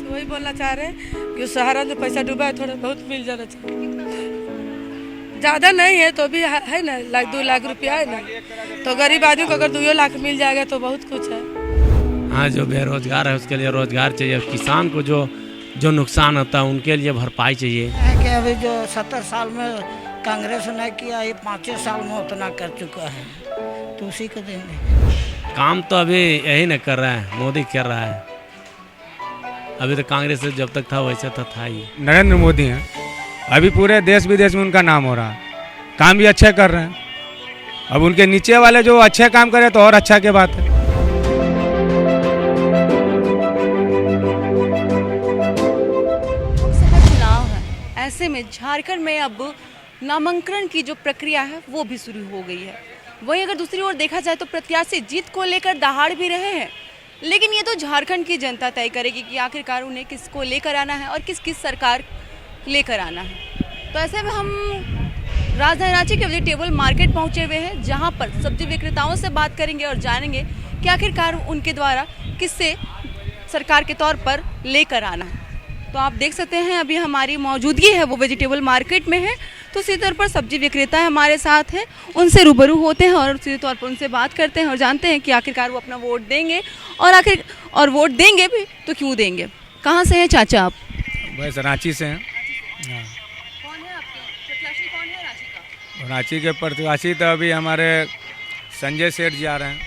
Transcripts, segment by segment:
वही बोलना चाह रहे हैं कि सहारा में पैसा डूबा है, थोड़ा बहुत मिल जाना चाहिए। ज़्यादा नहीं है तो भी है ना, 1-2 लाख रुपया है ना, तो गरीब आदमी को अगर 2 लाख मिल जाएगा तो बहुत कुछ है। हाँ, जो बेरोजगार है उसके लिए रोजगार चाहिए, किसान को जो नुकसान होता है उनके लिए भरपाई चाहिए। कि अभी जो 70 साल में कांग्रेस ने किया, ये 5 साल में उतना कर चुका है, तो उसी को देंगे। काम तो अभी यही न कर रहा है, मोदी कर रहा है। अभी तो कांग्रेस से जब तक था वैसे तो था ही। नरेंद्र मोदी हैं, अभी पूरे देश विदेश में उनका नाम हो रहा है, काम भी अच्छे कर रहे हैं। अब उनके नीचे वाले जो अच्छे काम करे तो और अच्छा की बात है। लोकसभा चुनाव है, ऐसे में झारखंड में अब नामांकन की जो प्रक्रिया है वो भी शुरू हो गई है। वहीं अगर दूसरी ओर देखा जाए तो प्रत्याशी जीत को लेकर दहाड़ भी रहे हैं, लेकिन ये तो झारखंड की जनता तय करेगी कि आखिरकार उन्हें किसको लेकर आना है और किस सरकार लेकर आना है। तो ऐसे में हम राजधानी रांची के वेजिटेबल मार्केट पहुंचे हुए हैं, जहां पर सब्जी विक्रेताओं से बात करेंगे और जानेंगे कि आखिरकार उनके द्वारा किससे सरकार के तौर पर लेकर आना है। तो आप देख सकते हैं अभी हमारी मौजूदगी है वो वेजिटेबल मार्केट में है, तो सीधे तौर पर सब्जी विक्रेता हमारे साथ हैं, उनसे रूबरू होते हैं और सीधे तौर पर उनसे बात करते हैं और जानते हैं कि आखिरकार वो अपना वोट देंगे और वोट देंगे भी तो क्यों देंगे। कहाँ से हैं चाचा आप? बस रांची से हैं। कौन है आपके प्रत्याशी, कौन है रांची का? रांची के प्रत्याशी तो अभी हमारे संजय सेठ जी आ रहे हैं।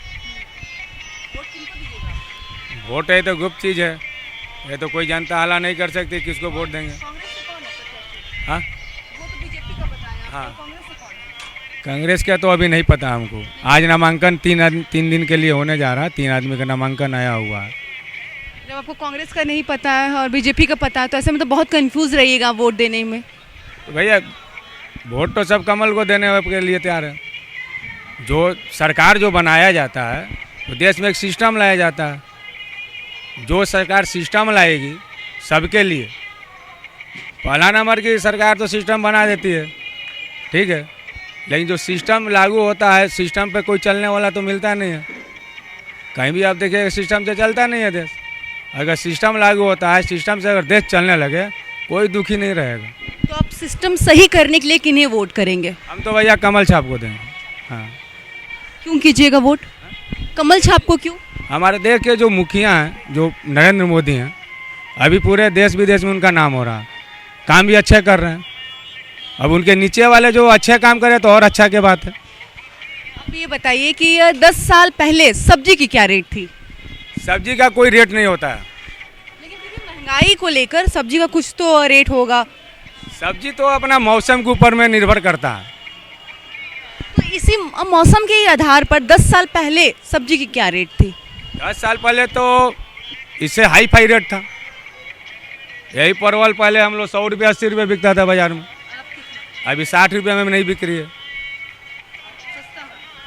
वोट किनको दीजिएगा? वोट है तो गुप्त चीज़ है, ये तो कोई जनता हाला नहीं कर सकती किसको वोट देंगे। कांग्रेस से कौन है प्रत्याशी? हाँ, वो तो बीजेपी का बताया, हाँ। आपको कांग्रेस से कौन है? कांग्रेस का तो अभी नहीं पता हमको। आज नामांकन 3 दिन के लिए होने जा रहा है, 3 आदमी का नामांकन आया हुआ है। जब आपको कांग्रेस का नहीं पता है और बीजेपी का पता है तो ऐसे में तो बहुत कंफ्यूज रहिएगा वोट देने में। तो भैया वोट तो सब कमल को देने के लिए तैयार है। जो सरकार जो बनाया जाता है तो देश में एक सिस्टम लाया जाता है। जो सरकार सिस्टम लाएगी सबके लिए, पहला नंबर की सरकार तो सिस्टम बना देती है, ठीक है, लेकिन जो सिस्टम लागू होता है सिस्टम पे कोई चलने वाला तो मिलता नहीं है। कहीं भी आप देखिए सिस्टम से चलता नहीं है देश। अगर सिस्टम लागू होता है, सिस्टम से अगर देश चलने लगे, कोई दुखी नहीं रहेगा। तो आप सिस्टम सही करने के लिए किन्हें वोट करेंगे? हम तो भैया कमल छाप को देंगे। हाँ, क्यों कीजिएगा वोट? कमल छाप को क्यों? हमारे देश के जो मुखिया हैं, जो नरेंद्र मोदी हैं, अभी पूरे देश विदेश में उनका नाम हो रहा है, काम भी अच्छे कर रहे हैं। अब उनके नीचे वाले जो अच्छे काम करे तो और अच्छा की बात है। आप ये बताइए कि 10 साल पहले सब्जी की क्या रेट थी? सब्जी का कोई रेट नहीं होता है। लेकिन फिर भी महंगाई को लेकर सब्जी का कुछ तो रेट होगा। सब्जी तो अपना मौसम के ऊपर में निर्भर करता है। तो इसी मौसम के आधार पर 10 साल पहले सब्जी की क्या रेट थी? 10 साल पहले तो इससे हाई फाई रेट था। यही परवल पहले हम लोग 100 रुपये 80 रुपये बिकता था बाजार में, अभी 60 रुपये में नहीं बिक रही है।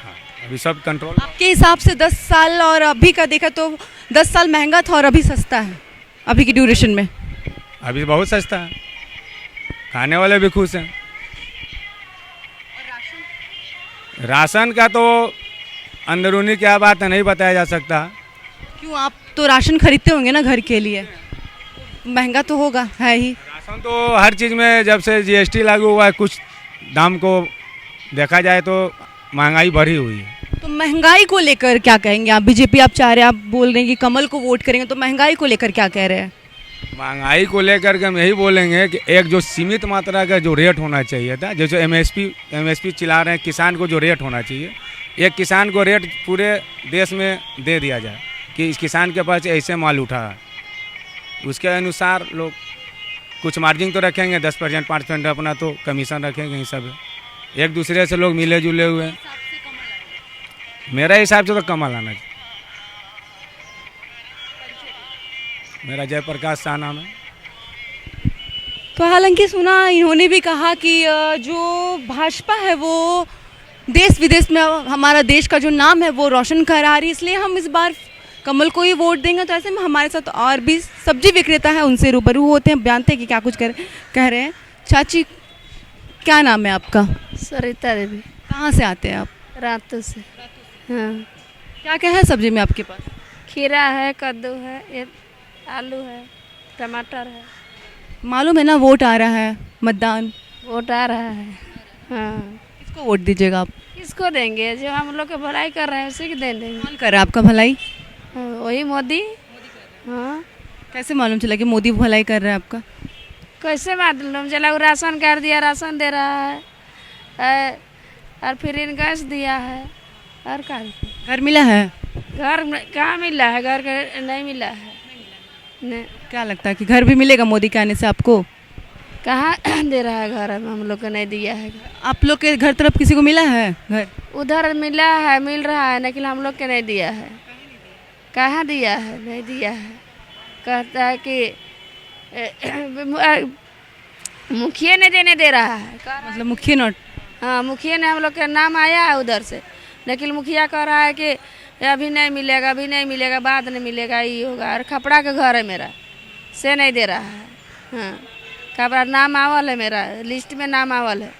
हाँ, अभी सब कंट्रोल। आपके हिसाब से 10 साल और अभी का देखा तो 10 साल महंगा था और अभी सस्ता है, अभी की ड्यूरेशन में? अभी बहुत सस्ता है, खाने वाले भी खुश हैं। राशन का तो अंदरूनी क्या बात है नहीं बताया जा सकता। क्यों, आप तो राशन खरीदते होंगे ना घर के लिए, महंगा तो होगा है ही। राशन तो हर चीज़ में जब से जीएसटी लागू हुआ है, कुछ दाम को देखा जाए तो महंगाई बढ़ी हुई है। तो महंगाई को लेकर क्या कहेंगे आप? बीजेपी आप चाह रहे हैं, आप बोल रहे हैं कि कमल को वोट करेंगे, तो महंगाई को लेकर क्या कह रहे हैं? महंगाई को लेकर के हम यही बोलेंगे कि एक जो सीमित मात्रा का जो रेट होना चाहिए था, जैसे एमएसपी चिल्ला रहे हैं, किसान को जो रेट होना चाहिए, एक किसान को रेट पूरे देश में दे दिया जाए कि इस किसान के पास ऐसे माल उठा है, उसके अनुसार लोग कुछ मार्जिन तो रखेंगे, 10% 5% अपना तो कमीशन रखेंगे। ये सब एक दूसरे से लोग मिले जुले हुए हैं। मेरा हिसाब से तो कमल आना चाहिए। मेरा जयप्रकाश शाह नाम है। तो हालांकि सुना इन्होंने भी कहा कि जो भाजपा है वो देश विदेश में हमारा देश का जो नाम है वो रोशन करा रही है, इसलिए हम इस बार कमल को ही वोट देंगे। तो ऐसे में हमारे साथ और भी सब्जी विक्रेता है, उनसे रूबरू होते हैं, जानते हैं कि क्या कुछ कह रहे हैं। चाची, क्या नाम है आपका? सरिता देवी। कहाँ से आते हैं आप? रातों से। हाँ, क्या क्या है सब्जी में आपके पास? खीरा है, कद्दू है, ये आलू है। टमाटर है। मालूम है ना वोट आ रहा है, मतदान, वोट आ रहा है। हाँ, किसको वोट दीजिएगा आप? किसको देंगे? जो हम लोग के भलाई कर रहे हैं उसी को दे देंगे। कौन कर रहा है आपका भलाई? हाँ, वही मोदी। हाँ, कैसे मालूम चला कि मोदी भलाई कर रहा है आपका? कैसे मालूम चला? वो राशन कार्ड दिया, राशन दे रहा है, और फिर इन गैस दिया है, और का घर मिला है? घर कहाँ मिला है? घर का नहीं मिला है। नहीं, क्या लगता है कि घर भी मिलेगा मोदी के आने से आपको? कहाँ दे रहा है घर? हम लोग को नहीं दिया है। आप लोग के घर तरफ किसी को मिला है घर? उधर मिला है, मिल रहा है, लेकिन हम लोग के नहीं दिया है। कहाँ दिया है? नहीं दिया है। कहता है कि मुखिया ने देने दे रहा है। मतलब मुखिया नोट? हाँ, मुखिया ने हम लोग का नाम आया है उधर से, लेकिन मुखिया कह रहा है कि अभी नहीं मिलेगा, अभी नहीं मिलेगा, बाद में मिलेगा, ये होगा। और खपड़ा का घर है मेरा, से नहीं दे रहा है। हाँ, खपड़ा नाम आवल है, मेरा लिस्ट में नाम आवल है,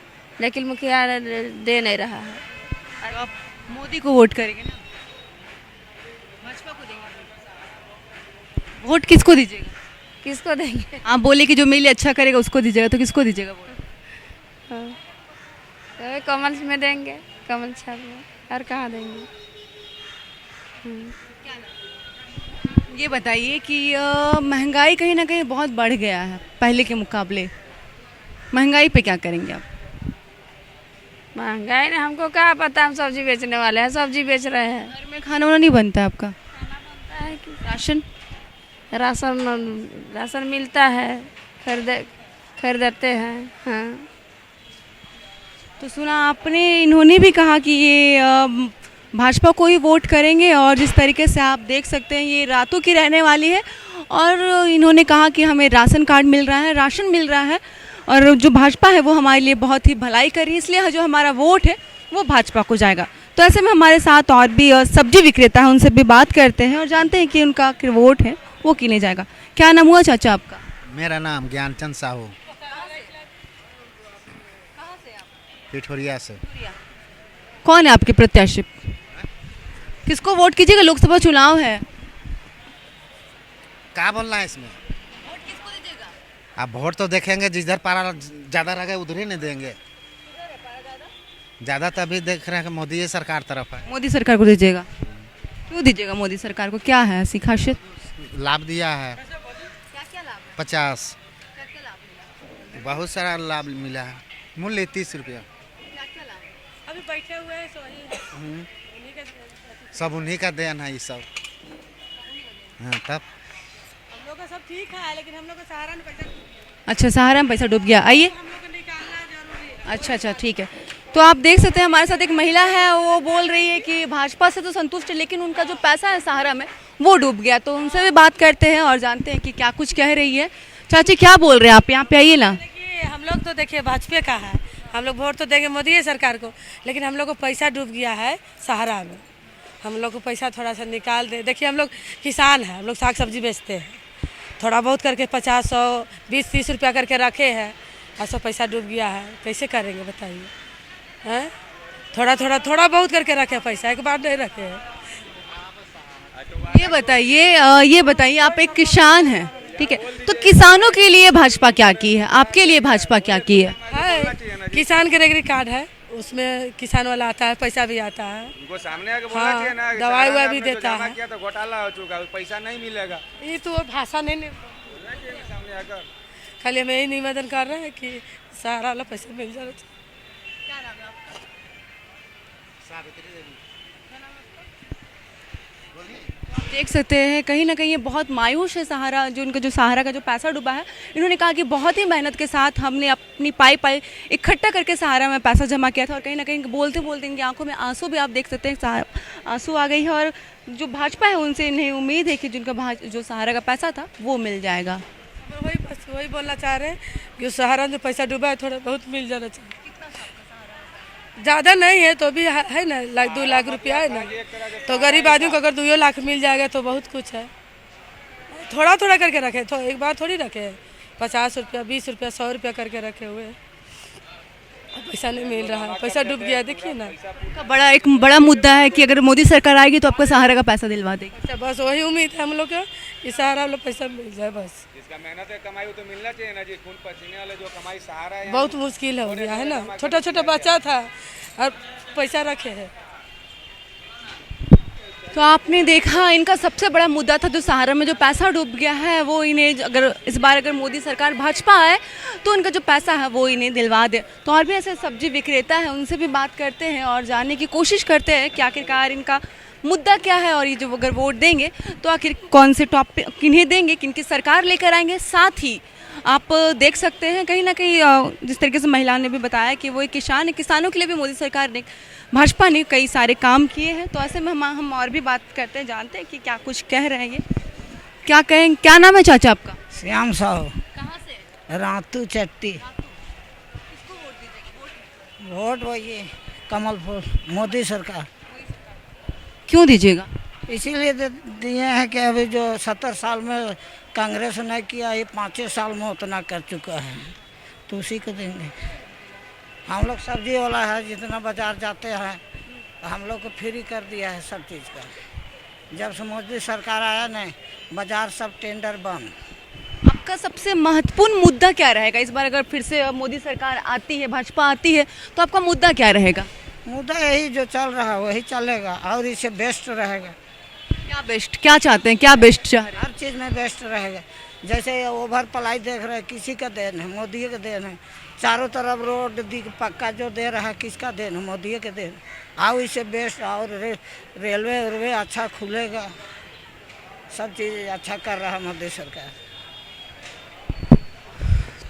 लेकिन मुखिया दे नहीं रहा है। तो आप मोदी को वोट करेंगे ना? भाजपा को देंगे? वोट किसको दीजिएगा? किसको देंगे? आप बोले कि जो मेरे लिए अच्छा करेगा उसको दीजिएगा, तो किसको दीजिएगा वोट? हाँ, तो कमल में देंगे, कमल छाप में, और कहाँ देंगे? ये बताइए कि महंगाई कहीं ना कहीं बहुत बढ़ गया है पहले के मुकाबले। महंगाई पे क्या करेंगे आप? महंगाई ने हमको क्या पता, हम सब्जी बेचने वाले हैं, सब्जी बेच रहे हैं। घर में खाना वाना नहीं बनता है आपका? है कि राशन? राशन मिलता है, खरीदते हैं। हाँ, तो सुना आपने, इन्होंने भी कहा कि ये भाजपा को ही वोट करेंगे, और जिस तरीके से आप देख सकते हैं ये रातों की रहने वाली है। और इन्होंने कहा कि हमें राशन कार्ड मिल रहा है, राशन मिल रहा है, और जो भाजपा है वो हमारे लिए बहुत ही भलाई कर रही है, इसलिए जो हमारा वोट है वो भाजपा को जाएगा। तो ऐसे में हमारे साथ और भी सब्जी विक्रेता है, उनसे भी बात करते हैं और जानते हैं कि उनका वोट है वो किने जाएगा। क्या नाम हुआ चाचा आपका? मेरा नाम ज्ञानचंद साहू, पिठोरिया से। कौन है आपके प्रत्याशी? किसको वोट कीजिएगा? लोकसभा चुनाव है। क्या बोलना है इसमें? आप वोट तो देखेंगे, जिधर पारा ज़्यादा रहेगा उधर ही नहीं देंगे। ज़्यादा तो अभी देख रहे हैं कि मोदी सरकार तरफ है। मोदी सरकार को दीजिएगा? क्यों दीजिएगा मोदी सरकार को? क्या है ऐसी खासियत? लाभ दिया है 50, बहुत सारा लाभ मिला है। मूल्य 30 रुपया। अभी बैठे हुए हैं सब उन्हीं का देन है ये सब। हाँ, तब हम लोग का सब ठीक है, लेकिन हम लोग का सहारा में पैसा, अच्छा, सहारा में पैसा डूब गया। आइए। हम लोग को निकालना जरूरी है। अच्छा, ठीक है। तो आप देख सकते हैं हमारे साथ एक महिला है, वो बोल रही है कि भाजपा से तो संतुष्ट है, लेकिन उनका जो पैसा है सहारा में वो डूब गया। तो उनसे भी बात करते हैं और जानते हैं कि क्या कुछ कह रही है। चाची क्या बोल रहे हैं आप? यहाँ पे आइए ना। देखिए, हम लोग तो देखिए भाजपा का है, हम लोग वोट तो देंगे मोदी सरकार को, लेकिन हम लोग को पैसा डूब गया है सहारा में। हम लोग को पैसा थोड़ा सा निकाल दे। देखिए, हम लोग किसान हैं, हम लोग साग सब्जी बेचते हैं, थोड़ा बहुत करके 50, 100, 20, 30 रुपया करके रखे हैं, और सब पैसा डूब गया है। कैसे करेंगे बताइए? हैं? थोड़ा बहुत करके रखे पैसा, एक बार नहीं रखे हैं। ये बताइए आप एक किसान हैं, ठीक है, तो किसानों के लिए भाजपा क्या की है? आपके लिए भाजपा क्या की है? किसान क्रेडिट कार्ड है, उसमें किसान वाला आता है, पैसा भी आता है। उनको सामने आके बोलना हाँ, चाहिए ना। दवाई सरकार भी ने तो देता जमा है। किया तो घोटाला हो चुका है, पैसा नहीं मिलेगा। ये तो भाषा नहीं, सामने आकर खाली हमें यही निवेदन कर रहे हैं कि सारा वाला पैसा मिल जाना चाहिए। देख सकते हैं कहीं ना कहीं ये बहुत मायूस है सहारा, जो उनका जो सहारा का जो पैसा डूबा है। इन्होंने कहा कि बहुत ही मेहनत के साथ हमने अपनी पाई इकट्ठा करके सहारा में पैसा जमा किया था, और कहीं ना कहीं बोलते बोलते इनकी आंखों में आंसू भी आप देख सकते हैं, आंसू आ गई है। और जो भाजपा है उनसे इन्हें उम्मीद है कि जिनका जो सहारा का पैसा था वो मिल जाएगा। वही बोलना चाह रहे हैं कि सहारा में पैसा डूबा है, थोड़ा बहुत मिल जाना चाहिए। ज़्यादा नहीं है तो भी है ना, 2 लाख रुपया है ना, तो गरीब आदमी को अगर 2 लाख मिल जाएगा तो बहुत कुछ है। थोड़ा करके रखे, तो एक बार थोड़ी रखे, 50 रुपया, 20 रुपया, 100 रुपया करके रखे हुए, पैसा नहीं मिल रहा है, पैसा डूब गया। देखिए ना, एक बड़ा मुद्दा है कि अगर मोदी सरकार आएगी तो आपको सहारा का पैसा दिलवा देगी। बस वही उम्मीद है हम लोग को कि सहारा वाला पैसा मिल जाए बस। जिसका मेहनत है कमाई वो तो मिलना चाहिए ना जी। खून पसीने वाले जो कमाई सहारा है बहुत मुश्किल हो गया है ना, छोटा छोटा बच्चा था और पैसा रखे है। तो आपने देखा इनका सबसे बड़ा मुद्दा था जो सहारा में जो पैसा डूब गया है वो इन्हें अगर इस बार अगर मोदी सरकार भाजपा आए तो उनका जो पैसा है वो इन्हें दिलवा दे। तो और भी ऐसे सब्जी विक्रेता हैं उनसे भी बात करते हैं और जानने की कोशिश करते हैं कि आखिरकार इनका मुद्दा क्या है और ये जो अगर वोट देंगे तो आखिर कौन से टॉपिक किन्हें देंगे, किनकी सरकार लेकर आएंगे। साथ ही आप देख सकते हैं कहीं ना कहीं जिस तरीके से महिला ने भी बताया कि वो एक किसान है, किसानों के लिए भी मोदी सरकार ने भाजपा ने कई सारे काम किए हैं। तो ऐसे में हम और भी बात करते हैं, जानते हैं कि क्या कुछ कह रहे हैं ये। क्या कहें, क्या नाम है चाचा आपका? श्याम साहू, कहाँ से? रातू चट्टी। वोट वही कमल फूल, मोदी सरकार। क्यों दीजिएगा? इसीलिए दिए हैं कि अभी जो 70 साल में कांग्रेस ने किया, ये 5 साल में उतना कर चुका है, तो उसी को देंगे। हम लोग सब्जी वाला है, जितना बाजार जाते हैं हम लोग को फ्री कर दिया है सब चीज़ का। जब से मोदी सरकार आया ना, बाजार सब टेंडर बंद। आपका सबसे महत्वपूर्ण मुद्दा क्या रहेगा इस बार अगर फिर से मोदी सरकार आती है, भाजपा आती है, तो आपका मुद्दा क्या रहेगा? मुद्दा यही जो चल रहा है वही चलेगा और इससे बेस्ट रहेगा। क्या बेस्ट, क्या चाहते हैं, क्या बेस्ट चाह रहे हैं? हर चीज़ में बेस्ट रहेगा। जैसे ये ओवर प्लाई देख रहे हैं, किसी का देन है, मोदी का देन है। चारों तरफ रोड पक्का जो दे रहा है, किसका देन है? मोदी के देन। आओ इससे बेस्ट। और रेलवे अच्छा खुलेगा, सब चीज़ अच्छा कर रहा है मोदी सरकार।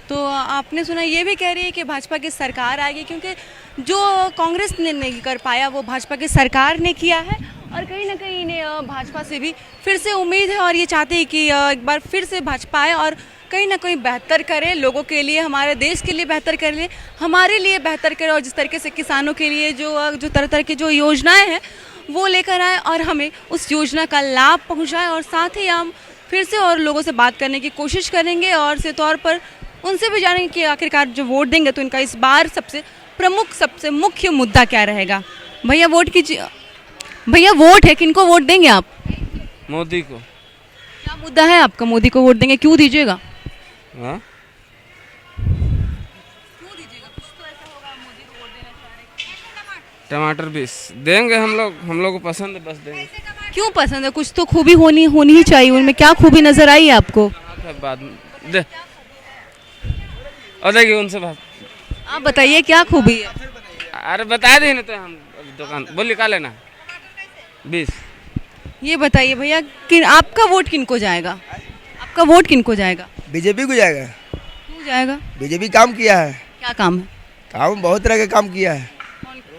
तो आपने सुना ये भी कह रही है कि भाजपा की सरकार आएगी, क्योंकि जो कांग्रेस ने नहीं कर पाया वो भाजपा की सरकार ने किया है। और कहीं ना कहीं इन्हें भाजपा से भी फिर से उम्मीद है और ये चाहते हैं कि एक बार फिर से भाजपा आए और कहीं ना कहीं बेहतर करे, लोगों के लिए, हमारे देश के लिए बेहतर करे, हमारे लिए बेहतर करे। और जिस तरीके से किसानों के लिए जो तरह तरह की जो योजनाएं हैं वो लेकर आए और हमें उस योजना का लाभ पहुंचाए। और साथ ही हम फिर से और लोगों से बात करने की कोशिश करेंगे और से तौर पर उनसे भी जानेंगे कि आखिरकार जो वोट देंगे तो इनका इस बार सबसे प्रमुख, सबसे मुख्य मुद्दा क्या रहेगा। भैया वोट कीजिए। भैया वोट है, किनको वोट देंगे आप? मोदी को। क्या मुद्दा है आपका? मोदी को वोट देंगे, क्यों दीजिएगा? हाँ, टमाटर 20 देंगे हम लोग को पसंद है, बस देंगे। क्यों पसंद है? कुछ तो खूबी होनी ही चाहिए, उनमें क्या खूबी नजर आई है आपको? बाद में दे और देखिए उनसे बात। आप बताइए क्या खूबी है? अरे बता दे ना, तो हम दुकान बोल निकाल लेना 20। ये बताइए भैया कि आपका वोट किनको जाएगा? आपका वोट किनको जाएगा? बीजेपी को जाएगा। क्यों जाएगा? बीजेपी काम किया है। क्या काम है? काम बहुत तरह के काम किया है।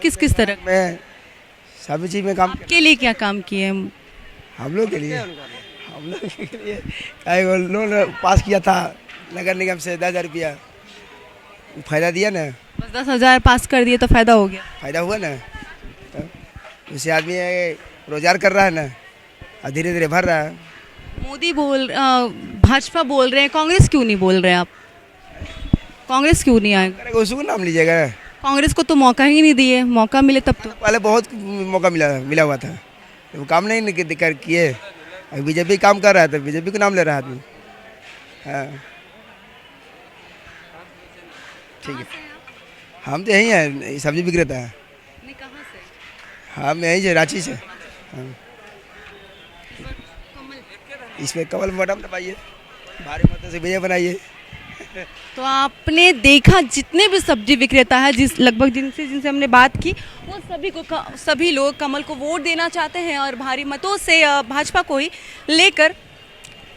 किस किस तरह में सभी चीज में काम के लिए क्या काम किए? हम लोग के लिए लोन पास किया था नगर निगम से 10,000 रुपया, फायदा दिया ना। बस 10,000 पास कर दिए तो फायदा हो गया? फायदा हुआ ना, तो उसे आदमी रोजगार कर रहा है ना और धीरे धीरे भर रहा है। मोदी भाजपा बोल रहे हैं, कांग्रेस क्यों नहीं बोल रहे आप? कांग्रेस क्यों नहीं आएगा? उसको नाम लीजिएगा। कांग्रेस को तो मौका ही नहीं दिए, मौका मिले तब तो। पहले बहुत मौका मिला हुआ था, वो काम नहीं किए। बीजेपी काम कर रहा है तो बीजेपी को नाम ले रहा है आदमी। हाँ ठीक है, हम तो यहीं हैं, सब्जी विक्रेता है। हम यहीं से, रांची से। हाँ। इसमें कमल बटन दबाइए, भारी मतों से विजय बनाइए। तो आपने देखा जितने भी सब्जी विक्रेता है, लगभग जिनसे हमने बात की, वो सभी लोग कमल को वोट देना चाहते हैं और भारी मतों से भाजपा को ही लेकर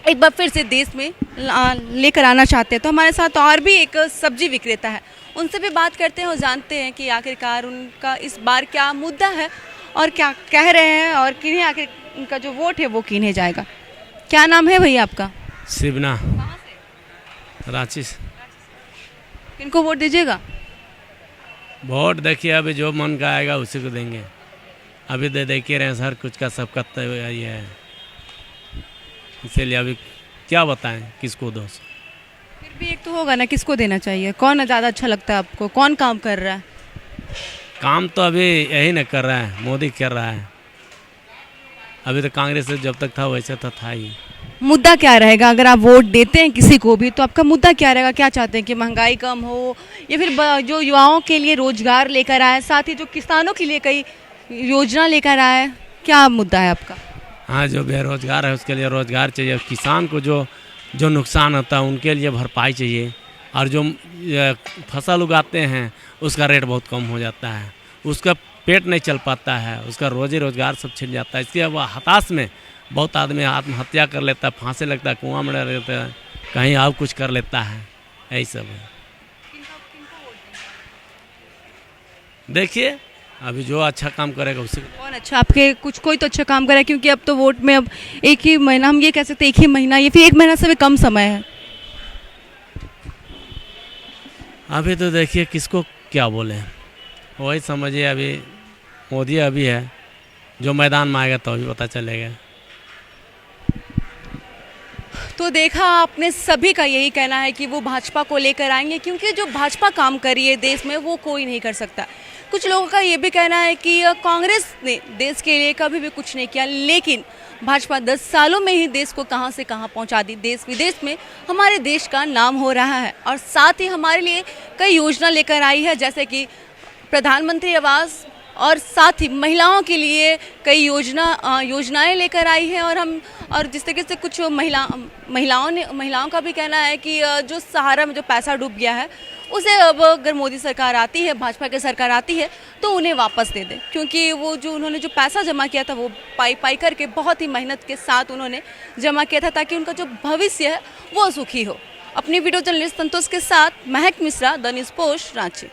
एक बार फिर से देश में लेकर आना चाहते हैं। तो हमारे साथ और भी एक सब्जी विक्रेता है, उनसे भी बात करते हैं और जानते हैं कि आखिरकार उनका इस बार क्या मुद्दा है और क्या कह रहे हैं और किन्हें आखिर उनका जो वोट है वो किन्हें जाएगा। क्या नाम है भैया आपका? शिवना, रांची से। किनको वोट दीजिएगा? वोट देखिए अभी जो मन का आएगा उसी को देंगे। अभी देखिए रहे हर कुछ का सबका तय है, इसीलिए अभी क्या बताएं किसको दो। फिर भी एक तो होगा ना, किसको देना चाहिए? कौन ज़्यादा अच्छा लगता है आपको? कौन काम कर रहा है? काम तो अभी यही न कर रहा है, मोदी कर रहा है। अभी तो कांग्रेस से जब तक था वैसे तो था ही। मुद्दा क्या रहेगा अगर आप वोट देते हैं किसी को भी, तो आपका मुद्दा क्या रहेगा? क्या चाहते हैं कि महंगाई कम हो, या फिर जो युवाओं के लिए रोजगार लेकर आए, साथ ही जो किसानों के लिए कई योजना लेकर आए, क्या मुद्दा है आपका? हाँ, जो बेरोजगार है उसके लिए रोजगार चाहिए, किसान को जो नुकसान होता है उनके लिए भरपाई चाहिए, और जो फसल उगाते हैं उसका रेट बहुत कम हो जाता है, उसका पेट नहीं चल पाता है, उसका रोजी रोजगार सब छिन जाता है। इसके वह हताश में बहुत आदमी आत्महत्या कर लेता है, फांसी लगता है, कुआं में रह लेता है, कहीं और कुछ कर लेता है, यही सब है। देखिए अभी जो अच्छा काम करेगा उसी को। कौन अच्छा, आपके कुछ कोई तो अच्छा काम करे, क्योंकि अब तो वोट में अब एक ही महीना, हम ये कह सकते हैं एक ही महीना या फिर एक महीना से भी कम समय है। अभी तो देखिए किसको क्या बोले, वही समझिए अभी मोदी अभी है, जो मैदान में आएगा तो अभी पता चलेगा। तो देखा आपने, सभी का यही कहना है कि वो भाजपा को लेकर आएंगे, क्योंकि जो भाजपा काम कर रही है देश में वो कोई नहीं कर सकता। कुछ लोगों का ये भी कहना है कि कांग्रेस ने देश के लिए कभी भी कुछ नहीं किया, लेकिन भाजपा 10 सालों में ही देश को कहां से कहां पहुंचा दी। देश विदेश में हमारे देश का नाम हो रहा है, और साथ ही हमारे लिए कई योजना लेकर आई है, जैसे कि प्रधानमंत्री आवास, और साथ ही महिलाओं के लिए कई योजनाएं लेकर आई है। और जिस तरीके से कुछ महिलाओं का भी कहना है कि जो सहारा में जो पैसा डूब गया है उसे अब अगर मोदी सरकार आती है, भाजपा की सरकार आती है, तो उन्हें वापस दे दे, क्योंकि वो जो उन्होंने जो पैसा जमा किया था वो पाई करके बहुत ही मेहनत के साथ उन्होंने जमा किया था, ताकि उनका जो भविष्य है वो सुखी हो। अपनी वीडियो जर्नलिस्ट संतोष के साथ महक Mishra, the news post, Ranchi.